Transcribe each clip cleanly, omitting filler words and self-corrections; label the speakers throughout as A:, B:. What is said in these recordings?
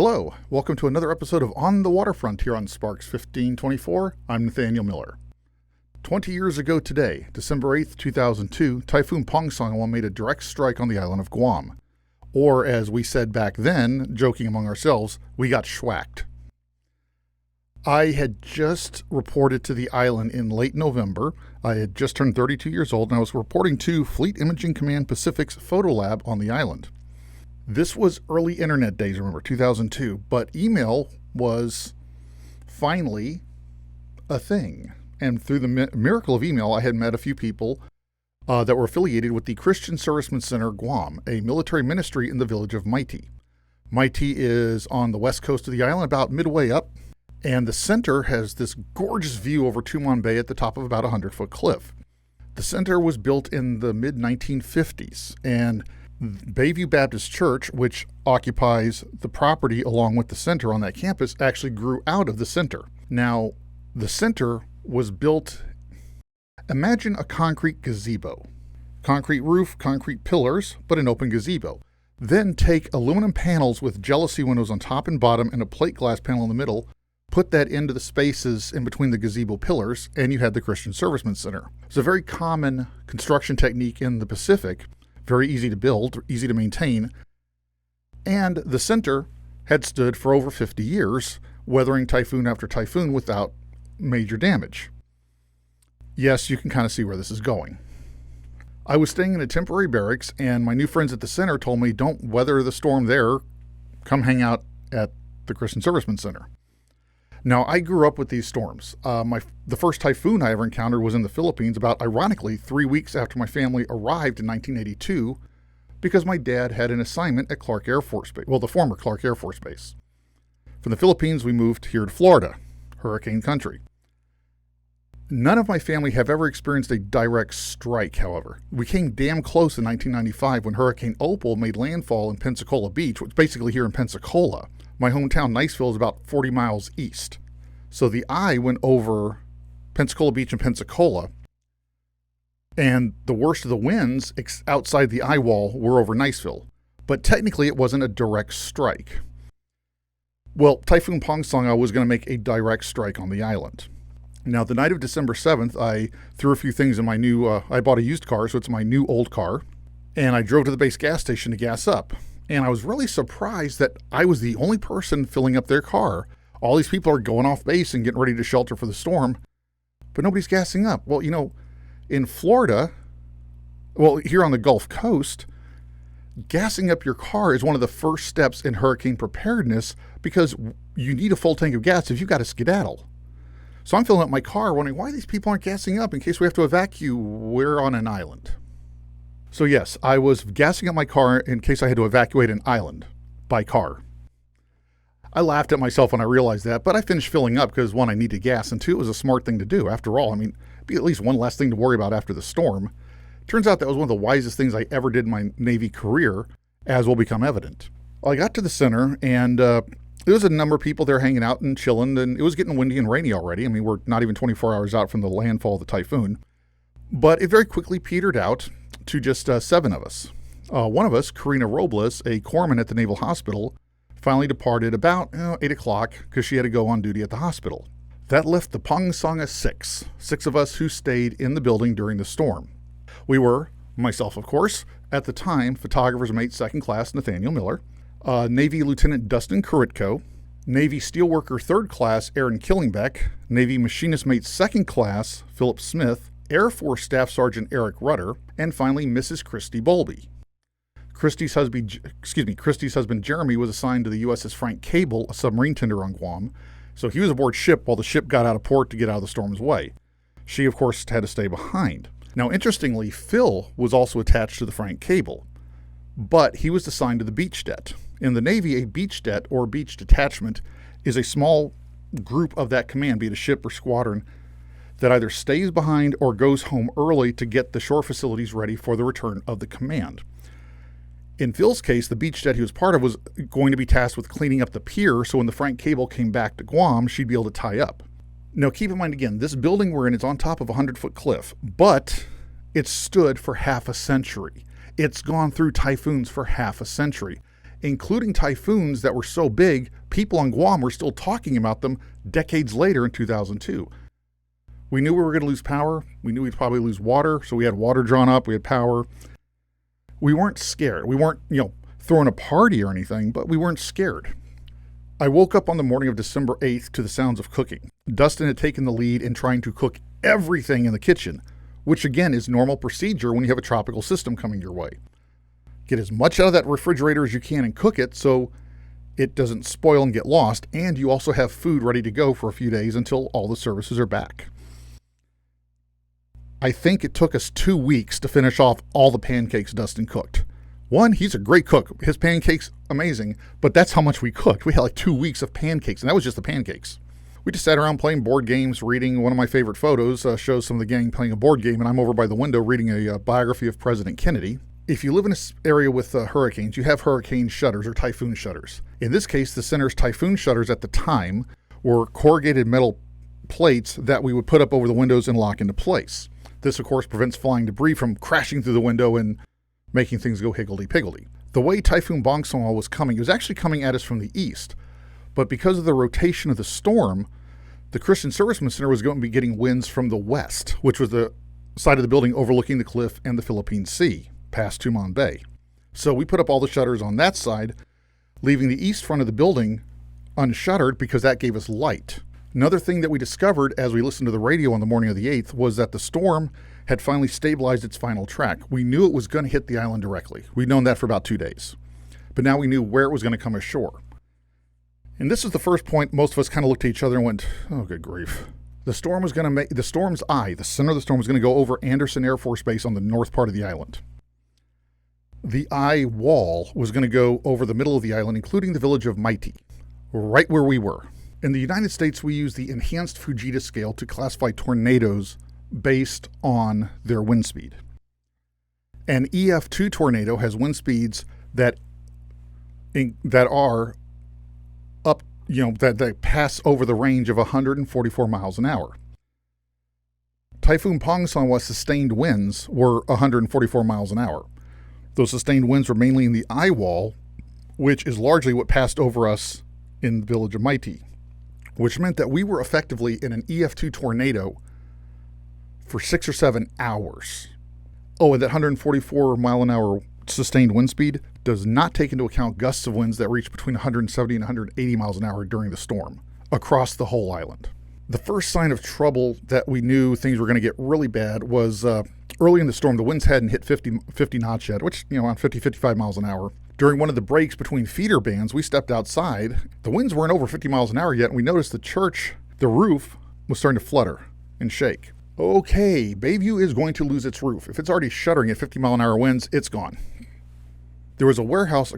A: Hello, welcome to another episode of On the Waterfront here on Sparks 1524. I'm Nathaniel Miller. 20 years ago today, December 8th, 2002, Typhoon Pongsona made a direct strike on the island of Guam. Or, as we said back then, joking among ourselves, we got schwacked. I had just reported to the island in late November. I had just turned 32 years old, and I was reporting to Fleet Imaging Command Pacific's photo lab on the island. This was early internet days, remember, 2002, but email was finally a thing. And through the miracle of email, I had met a few people that were affiliated with the Christian Servicemen Center, Guam, a military ministry in the village of Maiti. Maiti is on the west coast of the island, about midway up, and the center has this gorgeous view over Tumon Bay at the top of about a 100-foot cliff. The center was built in the mid-1950s, and Bayview Baptist Church, which occupies the property along with the center on that campus, actually grew out of the center. Now, the center was built, imagine a concrete gazebo. Concrete roof, concrete pillars, but an open gazebo. Then take aluminum panels with jealousy windows on top and bottom and a plate glass panel in the middle, put that into the spaces in between the gazebo pillars, and you had the Christian Servicemen Center. It's a very common construction technique in the Pacific. Very easy to build, easy to maintain, and the center had stood for over 50 years, weathering typhoon after typhoon without major damage. Yes, you can kind of see where this is going. I was staying in a temporary barracks, and my new friends at the center told me, don't weather the storm there, come hang out at the Christian Servicemen Center. Now, I grew up with these storms. The first typhoon I ever encountered was in the Philippines about, ironically, 3 weeks after my family arrived in 1982 because my dad had an assignment at Clark Air Force Base, well, the former Clark Air Force Base. From the Philippines, we moved here to Florida, hurricane country. None of my family have ever experienced a direct strike, however. We came damn close in 1995 when Hurricane Opal made landfall in Pensacola Beach, which is basically here in Pensacola. My hometown, Niceville, is about 40 miles east. So the eye went over Pensacola Beach and Pensacola, and the worst of the winds outside the eye wall were over Niceville. But technically, it wasn't a direct strike. Well, Typhoon Pongsona was going to make a direct strike on the island. Now, the night of December 7th, I threw a few things in my new, I bought a used car, so it's my new old car, and I drove to the base gas station to gas up. And I was really surprised that I was the only person filling up their car. All these people are going off base and getting ready to shelter for the storm, but nobody's gassing up. Well, you know, in Florida, well, here on the Gulf Coast, gassing up your car is one of the first steps in hurricane preparedness because you need a full tank of gas if you've got to skedaddle. So I'm filling up my car wondering why these people aren't gassing up in case we have to evacuate. We're on an island. So yes, I was gassing up my car in case I had to evacuate an island by car. I laughed at myself when I realized that, but I finished filling up because, one, I needed gas, and two, it was a smart thing to do. After all, I mean, it'd be at least one less thing to worry about after the storm. Turns out that was one of the wisest things I ever did in my Navy career, as will become evident. Well, I got to the center, and there was a number of people there hanging out and chilling, and it was getting windy and rainy already. I mean, we're not even 24 hours out from the landfall of the typhoon. But it very quickly petered out to just 7 of us. One of us, Karina Robles, a corpsman at the Naval Hospital, finally departed about 8 o'clock because she had to go on duty at the hospital. That left the Pongsona 6 of us who stayed in the building during the storm. We were, myself of course, at the time, photographer's mate 2nd class Nathaniel Miller, Navy Lieutenant Dustin Kuritko, Navy Steelworker 3rd class Aaron Killingbeck, Navy Machinist mate 2nd class Philip Smith, Air Force Staff Sergeant Eric Rudder, and finally Mrs. Christy Bowlby. Christy's husband Jeremy was assigned to the USS Frank Cable, a submarine tender on Guam, so he was aboard ship while the ship got out of port to get out of the storm's way. She, of course, had to stay behind. Now, interestingly, Phil was also attached to the Frank Cable, but he was assigned to the beach det. In the Navy, a beach det, or beach detachment, is a small group of that command, be it a ship or squadron, that either stays behind or goes home early to get the shore facilities ready for the return of the command. In Phil's case, the beach det he was part of was going to be tasked with cleaning up the pier, so when the Frank Cable came back to Guam, she'd be able to tie up. Now, keep in mind again, this building we're in is on top of a 100-foot cliff, but it's stood for half a century. It's gone through typhoons for half a century. including typhoons that were so big, people on Guam were still talking about them decades later in 2002. We knew we were going to lose power. We knew we'd probably lose water, so we had water drawn up, we had power. We weren't scared. We weren't, throwing a party or anything, but we weren't scared. I woke up on the morning of December 8th to the sounds of cooking. Dustin had taken the lead in trying to cook everything in the kitchen, which again is normal procedure when you have a tropical system coming your way. Get as much out of that refrigerator as you can and cook it so it doesn't spoil and get lost, and you also have food ready to go for a few days until all the services are back. I think it took us 2 weeks to finish off all the pancakes Dustin cooked. One, he's a great cook. His pancakes, amazing, but that's how much we cooked. We had like 2 weeks of pancakes, and that was just the pancakes. We just sat around playing board games, reading. One of my favorite photos shows some of the gang playing a board game, and I'm over by the window reading a biography of President Kennedy. If you live in an area with hurricanes, you have hurricane shutters or typhoon shutters. In this case, the center's typhoon shutters at the time were corrugated metal plates that we would put up over the windows and lock into place. This, of course, prevents flying debris from crashing through the window and making things go higgledy-piggledy. The way Typhoon Pongsona was coming, it was actually coming at us from the east. But because of the rotation of the storm, the Christian Servicemen Center was going to be getting winds from the west, which was the side of the building overlooking the cliff and the Philippine Sea, past Tumon Bay. So we put up all the shutters on that side, leaving the east front of the building unshuttered because that gave us light. Another thing that we discovered as we listened to the radio on the morning of the 8th was that the storm had finally stabilized its final track. We knew it was going to hit the island directly. We'd known that for about 2 days. But now we knew where it was going to come ashore. And this is the first point most of us kind of looked at each other and went, oh, good grief. The storm was going to make, the storm's eye, the center of the storm was going to go over Anderson Air Force Base on the north part of the island. The eye wall was going to go over the middle of the island, including the village of Mighty, right where we were. In the United States, we use the enhanced Fujita scale to classify tornadoes based on their wind speed. An EF2 tornado has wind speeds that are up, that pass over the range of 144 miles an hour. Typhoon Pongsona sustained winds were 144 miles an hour. Those sustained winds were mainly in the eye wall, which is largely what passed over us in the village of Mighty, which meant that we were effectively in an EF2 tornado for 6 or 7 hours. Oh, and that 144 mile an hour sustained wind speed does not take into account gusts of winds that reach between 170 and 180 miles an hour during the storm across the whole island. The first sign of trouble that we knew things were going to get really bad was early in the storm. The winds hadn't hit 50 knots yet, which, on 55 miles an hour. During one of the breaks between feeder bands, we stepped outside. The winds weren't over 50 miles an hour yet, and we noticed the church, the roof, was starting to flutter and shake. Okay, Bayview is going to lose its roof. If it's already shuddering at 50 mile an hour winds, it's gone. There was a warehouse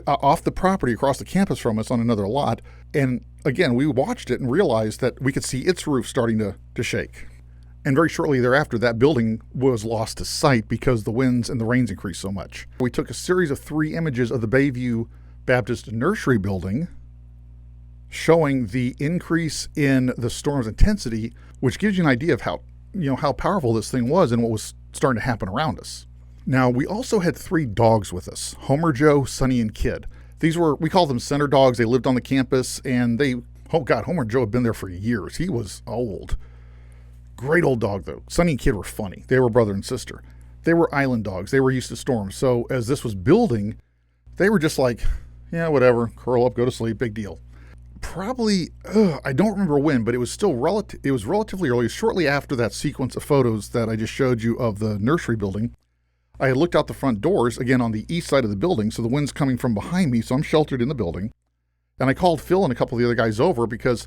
A: off the property across the campus from us on another lot. And again, we watched it and realized that we could see its roof starting to shake. And very shortly thereafter, that building was lost to sight because the winds and the rains increased so much. We took a series of 3 images of the Bayview Baptist Nursery building showing the increase in the storm's intensity, which gives you an idea of how powerful this thing was and what was starting to happen around us. Now, we also had 3 dogs with us, Homer, Joe, Sonny, and Kid. We call them center dogs. They lived on the campus, and Homer and Joe had been there for years. He was old. Great old dog, though. Sonny and Kid were funny. They were brother and sister. They were island dogs. They were used to storms. So as this was building, they were just like, yeah, whatever, curl up, go to sleep, big deal. Probably, I don't remember when, but it was still it was relatively early, shortly after that sequence of photos that I just showed you of the nursery building. I had looked out the front doors, again on the east side of the building, so the wind's coming from behind me, so I'm sheltered in the building. And I called Phil and a couple of the other guys over because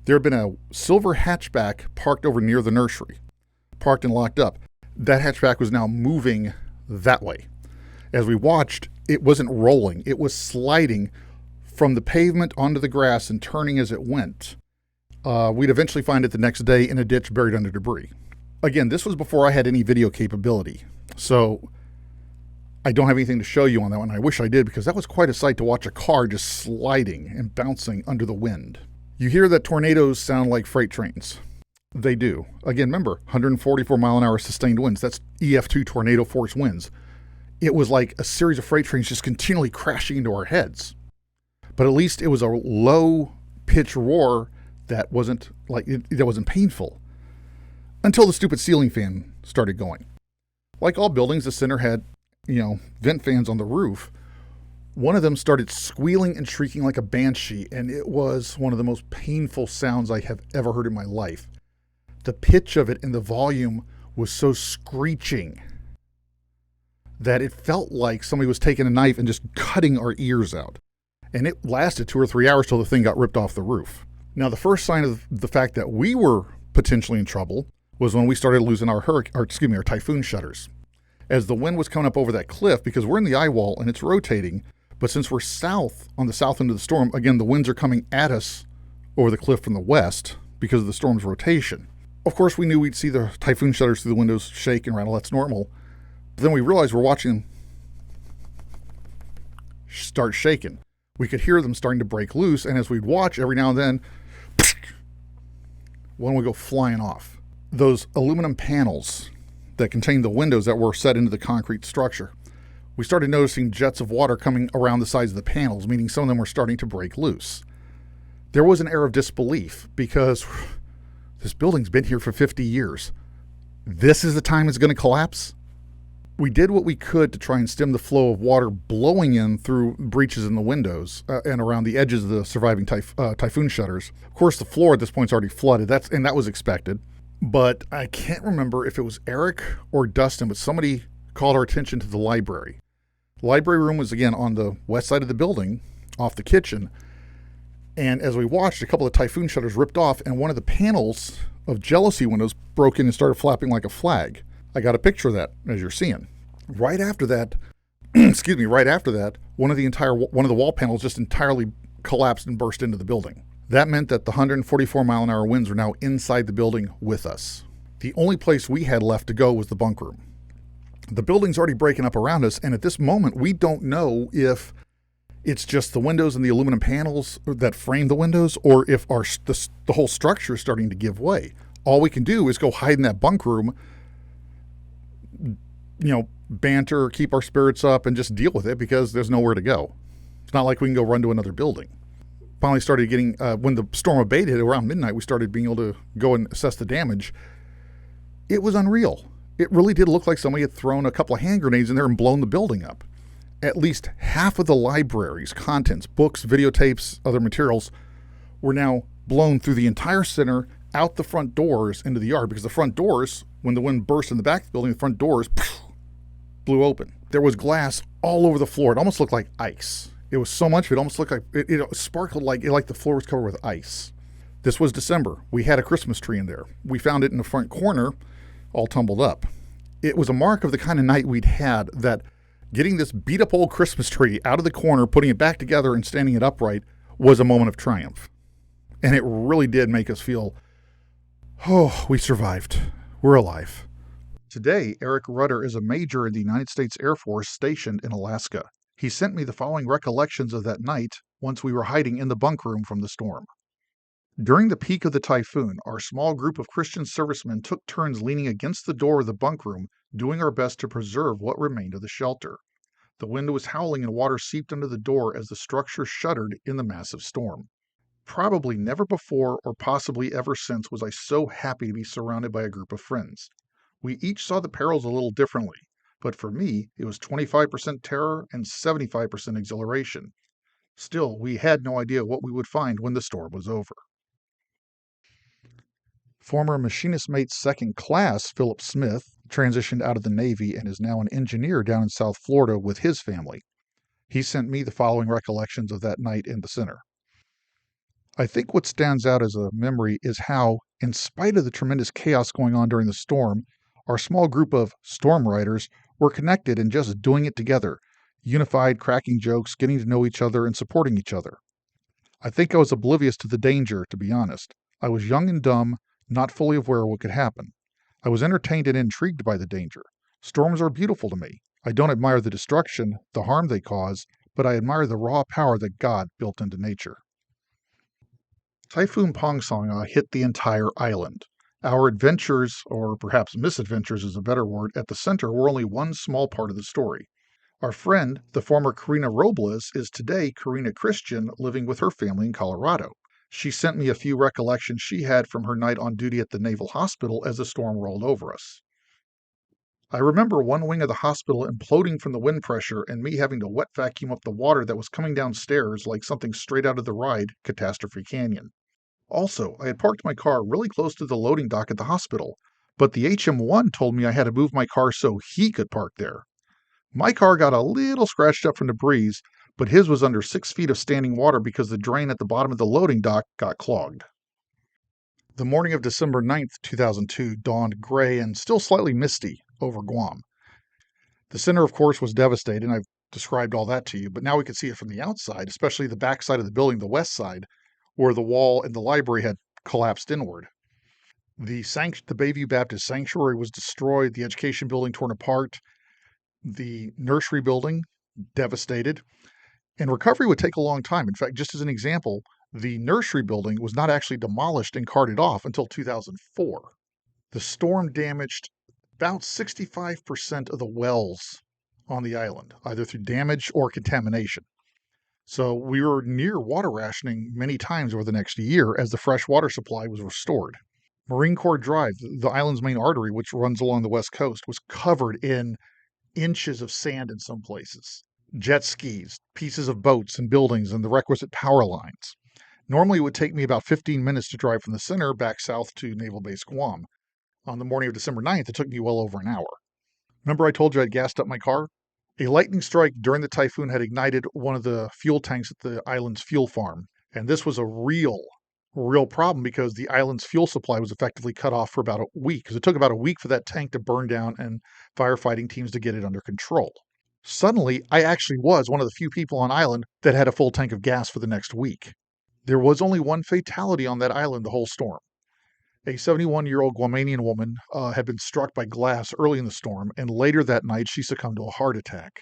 A: there had been a silver hatchback parked over near the nursery, parked and locked up. That hatchback was now moving that way. As we watched, it wasn't rolling, it was sliding from the pavement onto the grass and turning as it went. We'd eventually find it the next day in a ditch buried under debris. Again, this was before I had any video capability, so I don't have anything to show you on that one. I wish I did, because that was quite a sight to watch a car just sliding and bouncing under the wind. You hear that tornadoes sound like freight trains. They do. Again, remember, 144 mile an hour sustained winds. That's EF2 tornado force winds. It was like a series of freight trains just continually crashing into our heads. But at least it was a low pitch roar that wasn't painful until the stupid ceiling fan started going. Like all buildings, the center had, vent fans on the roof. One of them started squealing and shrieking like a banshee, and it was one of the most painful sounds I have ever heard in my life. The pitch of it and the volume was so screeching that it felt like somebody was taking a knife and just cutting our ears out. And it lasted 2 or 3 hours till the thing got ripped off the roof. Now, the first sign of the fact that we were potentially in trouble was when we started losing our typhoon shutters. As the wind was coming up over that cliff, because we're in the eye wall and it's rotating, but since we're on the south end of the storm, again, the winds are coming at us over the cliff from the west because of the storm's rotation. Of course, we knew we'd see the typhoon shutters through the windows shake and rattle. That's normal. But then we realized we're watching them start shaking. We could hear them starting to break loose, and as we'd watch, every now and then, one would go flying off. Those aluminum panels that contained the windows that were set into the concrete structure, we started noticing jets of water coming around the sides of the panels, meaning some of them were starting to break loose. There was an air of disbelief because this building's been here for 50 years. This is the time it's going to collapse? We did what we could to try and stem the flow of water blowing in through breaches in the windows and around the edges of the surviving typhoon shutters. Of course, the floor at this point is already flooded, and that was expected. But I can't remember if it was Eric or Dustin, but somebody called our attention to the library. The library room was, again, on the west side of the building, off the kitchen. And as we watched, a couple of typhoon shutters ripped off, and one of the panels of jealousy windows broke in and started flapping like a flag. I got a picture of that, as you're seeing. Right after that, one of the wall panels just entirely collapsed and burst into the building. That meant that the 144 mile an hour winds were now inside the building with us. The only place we had left to go was the bunk room. The building's already breaking up around us, and at this moment, we don't know if it's just the windows and the aluminum panels that frame the windows, or if the whole structure is starting to give way. All we can do is go hide in that bunk room, banter, keep our spirits up, and just deal with it because there's nowhere to go. It's not like we can go run to another building. Finally started getting, when the storm abated around midnight, we started being able to go and assess the damage. It was unreal. It really did look like somebody had thrown a couple of hand grenades in there and blown the building up. At least half of the library's contents, books, videotapes, other materials, were now blown through the entire center, out the front doors into the yard, because the front doors, when the wind burst in the back of the building, the front doors blew open. There was glass all over the floor. It almost looked like ice. It was so much of it almost looked like it sparkled like the floor was covered with ice. This was December. We had a Christmas tree in there. We found it in the front corner, all tumbled up. It was a mark of the kind of night we'd had, that getting this beat up old Christmas tree out of the corner, putting it back together and standing it upright was a moment of triumph. And it really did make us feel, oh, we survived. We're alive. Today, Eric Rudder is a major in the United States Air Force stationed in Alaska. He sent me the following recollections of that night once we were hiding in the bunk room from the storm. During the peak of the typhoon, our small group of Christian servicemen took turns leaning against the door of the bunk room, doing our best to preserve what remained of the shelter. The wind was howling and water seeped under the door as the structure shuddered in the massive storm. Probably never before, or possibly ever since, was I so happy to be surrounded by a group of friends. We each saw the perils a little differently, but for me, it was 25% terror and 75% exhilaration. Still, we had no idea what we would find when the storm was over. Former machinist mate second class Philip Smith transitioned out of the Navy and is now an engineer down in South Florida with his family. He sent me the following recollections of that night in the center. I think what stands out as a memory is how, in spite of the tremendous chaos going on during the storm, our small group of storm riders were connected and just doing it together, unified, cracking jokes, getting to know each other, and supporting each other. I think I was oblivious to the danger, to be honest. I was young and dumb, not fully aware of what could happen. I was entertained and intrigued by the danger. Storms are beautiful to me. I don't admire the destruction, the harm they cause, but I admire the raw power that God built into nature. Typhoon Pongsona hit the entire island. Our adventures, or perhaps misadventures is a better word, at the center were only one small part of the story. Our friend, the former Karina Robles, is today Karina Christian, living with her family in Colorado. She sent me a few recollections she had from her night on duty at the Naval Hospital as the storm rolled over us. I remember one wing of the hospital imploding from the wind pressure and me having to wet vacuum up the water that was coming downstairs like something straight out of the ride Catastrophe Canyon. Also, I had parked my car really close to the loading dock at the hospital, but the HM1 told me I had to move my car so he could park there. My car got a little scratched up from the breeze, but his was under 6 feet of standing water because the drain at the bottom of the loading dock got clogged. The morning of December 9th, 2002 dawned gray and still slightly misty over Guam. The center, of course, was devastated, and I've described all that to you, but now we could see it from the outside, especially the back side of the building, the west side, where the wall in the library had collapsed inward. The Bayview Baptist Sanctuary was destroyed, the education building torn apart, the nursery building devastated, and recovery would take a long time. In fact, just as an example, the nursery building was not actually demolished and carted off until 2004. The storm damaged about 65% of the wells on the island, either through damage or contamination. So we were near water rationing many times over the next year as the fresh water supply was restored. Marine Corps Drive, the island's main artery, which runs along the west coast, was covered in inches of sand in some places. Jet skis, pieces of boats and buildings, and the requisite power lines. Normally it would take me about 15 minutes to drive from the center back south to Naval Base Guam. On the morning of December 9th, it took me well over an hour. Remember I told you I'd gassed up my car? A lightning strike during the typhoon had ignited one of the fuel tanks at the island's fuel farm. And this was a real problem because the island's fuel supply was effectively cut off for about a week, because it took about a week for that tank to burn down and firefighting teams to get it under control. Suddenly, I actually was one of the few people on island that had a full tank of gas for the next week. There was only one fatality on that island the whole storm. A 71-year-old Guamanian woman had been struck by glass early in the storm, and later that night she succumbed to a heart attack.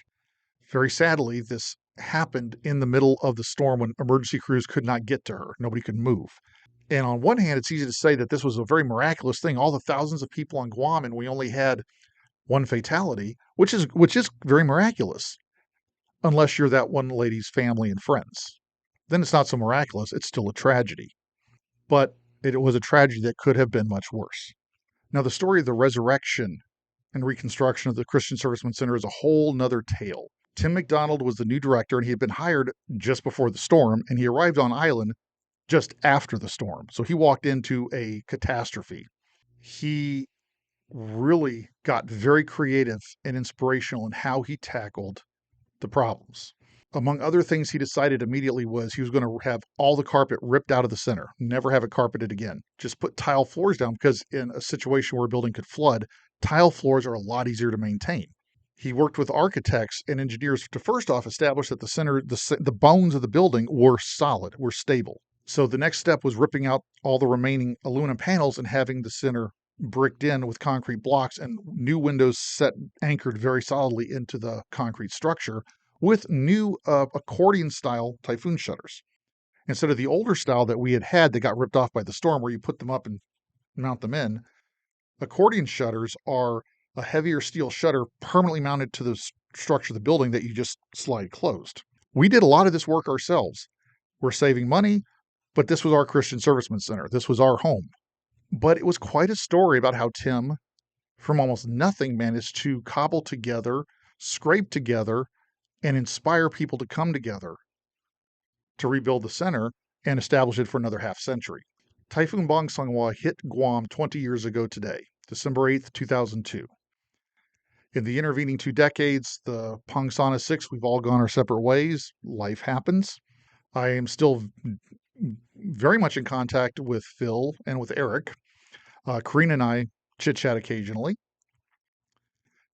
A: Very sadly, this happened in the middle of the storm when emergency crews could not get to her. Nobody could move. And on one hand, it's easy to say that this was a very miraculous thing. All the thousands of people on Guam, and we only had one fatality, which is very miraculous, unless you're that one lady's family and friends. Then it's not so miraculous. It's still a tragedy. But it was a tragedy that could have been much worse. Now, the story of the resurrection and reconstruction of the Christian Servicemen Center is a whole nother tale. Tim McDonald was the new director, and he had been hired just before the storm, and he arrived on island just after the storm. So he walked into a catastrophe. He really got very creative and inspirational in how he tackled the problems. Among other things he decided immediately was he was going to have all the carpet ripped out of the center, never have it carpeted again. Just put tile floors down, because in a situation where a building could flood, tile floors are a lot easier to maintain. He worked with architects and engineers to first off establish that the center, the bones of the building were solid, were stable. So the next step was ripping out all the remaining aluminum panels and having the center bricked in with concrete blocks and new windows anchored very solidly into the concrete structure with new accordion-style Typhoon shutters. Instead of the older style that we had that got ripped off by the storm, where you put them up and mount them in, accordion shutters are a heavier steel shutter permanently mounted to the structure of the building that you just slide closed. We did a lot of this work ourselves. We're saving money, but this was our Christian Servicemen Center. This was our home. But it was quite a story about how Tim, from almost nothing, managed to cobble together, scrape together, and inspire people to come together to rebuild the center and establish it for another half century. Typhoon Pongsona hit Guam 20 years ago today, December 8th, 2002. In the intervening 2 decades, the Pongsona 6, we've all gone our separate ways. Life happens. I am still very much in contact with Phil and with Eric. Karina and I chit-chat occasionally.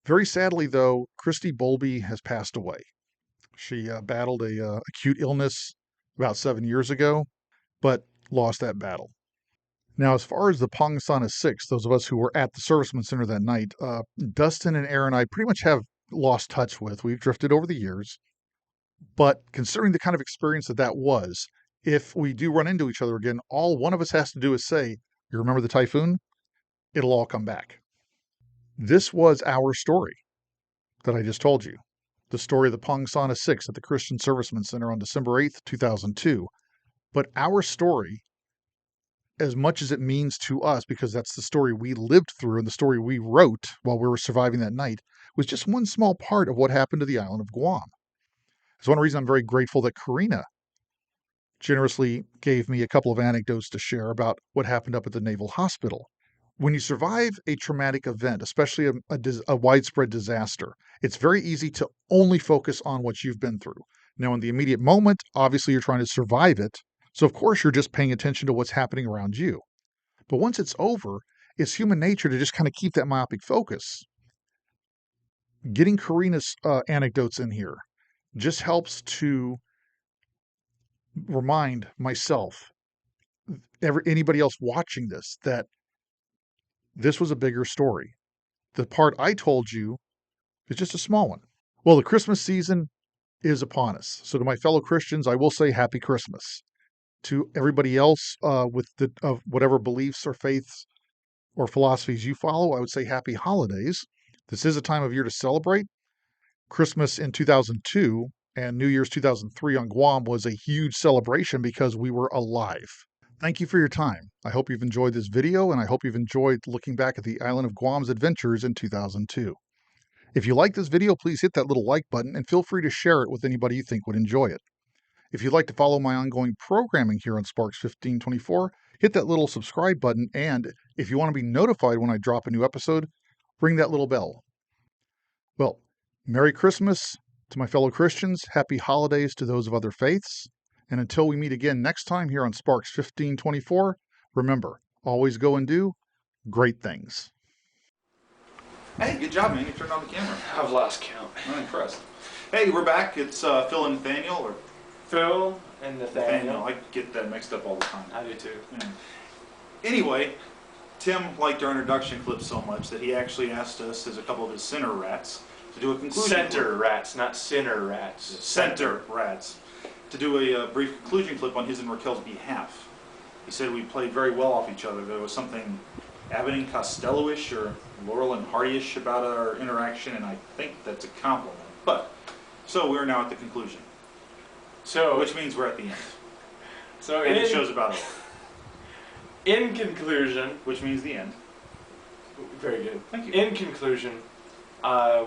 A: Very sadly, though, Christy Bowlby has passed away. She battled a acute illness about 7 years ago, but lost that battle. Now, as far as the Pongsona 6, those of us who were at the Servicemen Center that night, Dustin and Aaron and I pretty much have lost touch with. We've drifted over the years. But considering the kind of experience that was, if we do run into each other again, all one of us has to do is say, "You remember the typhoon?" It'll all come back. This was our story that I just told you. the story of the Pongsona 6 at the Christian Servicemen Center on December 8th, 2002. But our story, as much as it means to us, because that's the story we lived through and the story we wrote while we were surviving that night, was just one small part of what happened to the island of Guam. It's one reason I'm very grateful that Karina generously gave me a couple of anecdotes to share about what happened up at the Naval Hospital. When you survive a traumatic event, especially a widespread disaster, it's very easy to only focus on what you've been through. Now, in the immediate moment, obviously you're trying to survive it, so of course you're just paying attention to what's happening around you. But once it's over, it's human nature to just kind of keep that myopic focus. Getting Karina's anecdotes in here just helps to remind myself, anybody else watching this, that this was a bigger story. The part I told you is just a small one. Well, the Christmas season is upon us. So to my fellow Christians, I will say Happy Christmas. To everybody else with whatever beliefs or faiths or philosophies you follow, I would say Happy Holidays. This is a time of year to celebrate. Christmas in 2002 and New Year's 2003 on Guam was a huge celebration because we were alive. Thank you for your time. I hope you've enjoyed this video, and I hope you've enjoyed looking back at the island of Guam's adventures in 2002. If you like this video, please hit that little like button and feel free to share it with anybody you think would enjoy it. If you'd like to follow my ongoing programming here on Sparks 1524, hit that little subscribe button, and if you want to be notified when I drop a new episode, ring that little bell. Well, Merry Christmas to my fellow Christians, Happy Holidays to those of other faiths, and until we meet again next time here on Sparks 1524, remember, always go and do great things.
B: Hey, good job, man. You turned on the camera.
C: I've lost count.
B: I'm impressed. Hey, we're back. It's Phil and Nathaniel, or
C: Phil and Nathaniel.
B: I get that mixed up all the time.
C: I do too.
B: Yeah. Anyway, Tim liked our introduction clip so much that he actually asked us, as a couple of his center rats, to do a conclusion
C: Center
B: clip.
C: rats, not sinner rats.
B: Center rats. To do a brief conclusion clip on his and Raquel's behalf. He said we played very well off each other. There was something Abbott and Costello-ish or Laurel and Hardy-ish about our interaction, and I think that's a compliment. But, so we're now at the conclusion.
C: So,
B: Which means we're at the end.
C: So
B: And the show's about over.
C: In conclusion,
B: Which means the end.
C: very good.
B: Thank you.
C: In conclusion,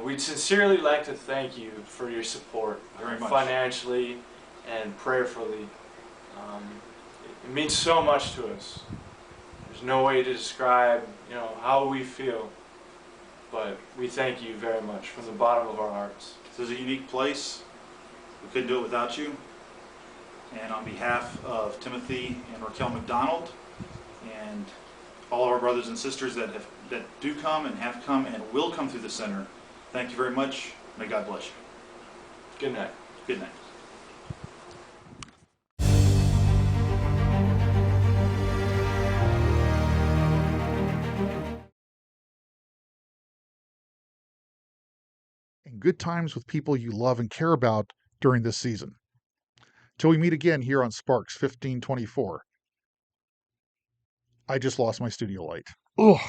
C: we'd sincerely like to thank you for your support,
B: Very much.
C: financially and prayerfully. It means so much to us. There's no way to describe, how we feel, but we thank you very much from the bottom of our hearts.
B: This is a unique place. We couldn't do it without you. And on behalf of Timothy and Raquel McDonald and all of our brothers and sisters that do come and have come and will come through the center, thank you very much. May God bless you.
C: Good night.
B: Good night.
A: And good times with people you love and care about during this season. Till we meet again here on Sparks 1524. I just lost my studio light. Ugh.